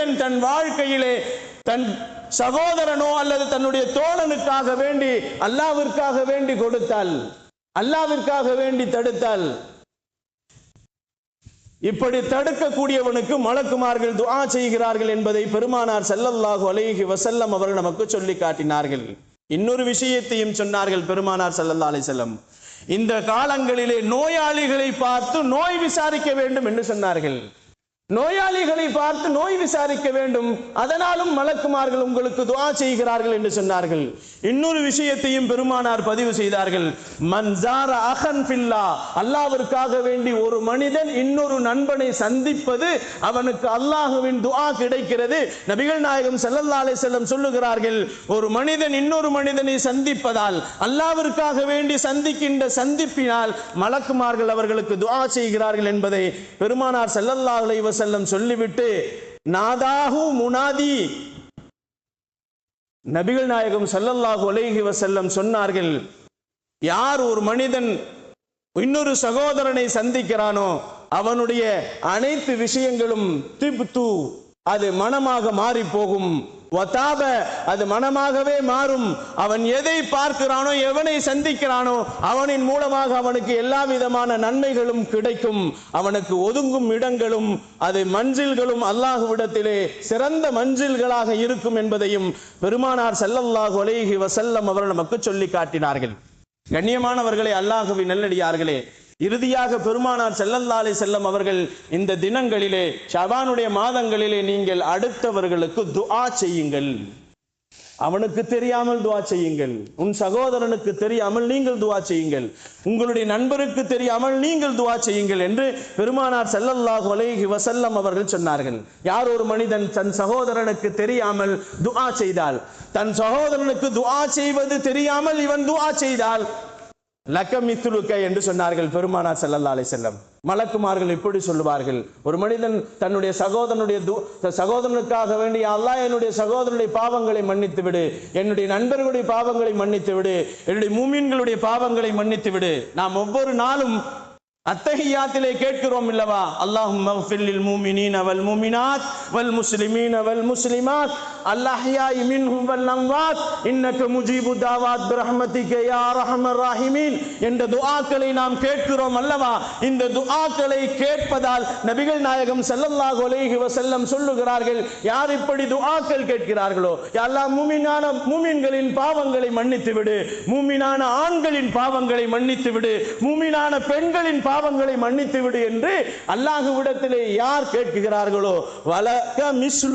மனிதன் தன் வாழ்க்கையிலே தன் சகோதரனோ அல்லது தன்னுடைய தோழனுக்காக வேண்டி அல்லாஹ்விற்காக வேண்டி கொடுத்தால், அல்லாஹ்விற்காக வேண்டி தடுத்தால், இப்படி தடுக்கக்கூடியவனுக்கு மலக்குமார்கள் துஆ செய்கிறார்கள் என்பதை பெருமானார் ஸல்லல்லாஹு அலைஹி வஸல்லம் அவர்கள் நமக்கு சொல்லி காட்டினார்கள். இன்னொரு விஷயத்தையும் சொன்னார்கள் பெருமானார் ஸல்லல்லாஹு அலைஹி வஸல்லம். இந்த காலங்களிலே நோயாளிகளை பார்த்து நோய் விசாரிக்க வேண்டும் என்று சொன்னார்கள். நோயாளிகளை பார்த்து நோய் விசாரிக்க வேண்டும், அதனாலும் மலக்குமார்கள் உங்களுக்கு துஆ செய்கிறார்கள் என்று சொன்னார்கள். இன்னொரு விஷயத்தையும் பெருமானார் பதிவு செய்தார்கள். மன் ஜார அஹன் ஃபில்லா, அல்லாஹ்விற்காக வேண்டி ஒரு மனிதன் இன்னொரு நண்பனை சந்திப்பது அவனுக்கு அல்லாஹ்வின் துஆ கிடைக்கிறது. நபிகள் நாயகம் ஸல்லல்லாஹு அலைஹி வஸல்லம் சொல்லுகிறார்கள், ஒரு மனிதன் இன்னொரு மனிதனை சந்திப்பதால், அல்லாஹ்விற்காக வேண்டி சந்திக்கின்ற சந்திப்பினால் மலக்குமார்கள் அவர்களுக்கு துஆ செய்கிறார்கள் என்பதை பெருமானார் ஸல்லல்லாஹு அலைஹி வஸல்லம் சொல்லிவிட்டு, நாதாஹு முனாதி, நபிகள் நாயகம் ஸல்லல்லாஹு அலைஹி வஸல்லம் சொன்னார்கள், யார் ஒரு மனிதன் இன்னொரு சகோதரனை சந்திக்கிறானோ அவனுடைய அனைத்து விஷயங்களும் திப்து, அது மனமாக மாறி போகும், வதாப, அது மனமாகவே மாறும். அவன் எதை பார்க்கிறானோ, எவனை சந்திக்கிறானோ அவனின் மூலமாக அவனுக்கு எல்லா விதமான நன்மைகளும் கிடைக்கும். அவனுக்கு ஒதுங்கும் இடங்களும் அது மஞ்சில்களும் அல்லாஹ்விடத்திலே சிறந்த மஞ்சில்களாக இருக்கும் என்பதையும் பெருமானார் ஸல்லல்லாஹு அலைஹி வஸல்லம் அவர்கள் நமக்கு சொல்லி காட்டினார்கள். கண்ணியமானவர்களே, அல்லாஹ்வின் நல்லடியார்களே, இறுதியாக பெருமானார் ஸல்லல்லாஹு அலைஹி வஸல்லம் அவர்கள் இந்த தினங்களிலே, ஷஅபானுடைய மாதங்களிலே நீங்கள் அடுத்தவர்களுக்கு துஆ செய்யுங்கள். அவனுக்கு தெரியாமல் துஆ செய்யுங்கள். உன் சகோதரனுக்கு தெரியாமல் நீங்கள் துஆ செய்யுங்கள். உங்களுடைய நண்பருக்கு தெரியாமல் நீங்கள் துஆ செய்யுங்கள் என்று பெருமானார் ஸல்லல்லாஹு அலைஹி வஸல்லம் அவர்கள் சொன்னார்கள். யார் ஒரு மனிதன் தன் சகோதரனுக்கு தெரியாமல் துஆ செய்தால், தன் சகோதரனுக்கு துஆ செய்வது தெரியாமல் இவன் துஆ செய்தால், லக்க மித்லுக என்று சொன்னார்கள் பெருமானார் ஸல்லல்லாஹு அலைஹி வஸல்லம். மலக்குமார்கள் இப்படி சொல்லுவார்கள், ஒரு மனிதன் தன்னுடைய சகோதரனுக்காக வேண்டிய, அல்லாஹ் என்னுடைய சகோதரனுடைய பாவங்களை மன்னித்து விடு, என்னுடைய நண்பர்களுடைய பாவங்களை மன்னித்து விடு, என்னுடைய மூமின்களுடைய பாவங்களை மன்னித்து விடு. நாம் ஒவ்வொரு நாளும் அத்தஹியாத்திலே கேட்கிறோம் இல்லவா, அல்லாஹும்ம ஃபில் லில் முஃமினீன வல் முஃமினாத் வல் முஸ்லிமீன வல் முஸ்லிமாத் அல்-அஹ்யாஇ மின்ஹும் வல் அம்வாத் இன்னக முஜீபு தாவாத் பிரஹ்மதிக யா அர்ஹமர் ராஹிமீன் என்ற துஆக்களை நாம் கேட்கிறோம் அல்லவா. இந்த துஆக்களை கேட்பதால் நபிகள் நாயகம் ஸல்லல்லாஹு அலைஹி வஸல்லம் சொல்லுகிறார்கள், யார் இப்படி துஆக்கள் கேட்கிறார்களோ, யா அல்லாஹ் மூமின்களின் பாவங்களை மன்னித்து விடு, மூமினான ஆண்களின் பாவங்களை மன்னித்து விடு, மூமினான பெண்களின் பாவங்களை மன்னித்து விடு என்று அல்லாஹ்விடத்திலே யார் கேட்கிறார்களோ, வலக மிஸ்லு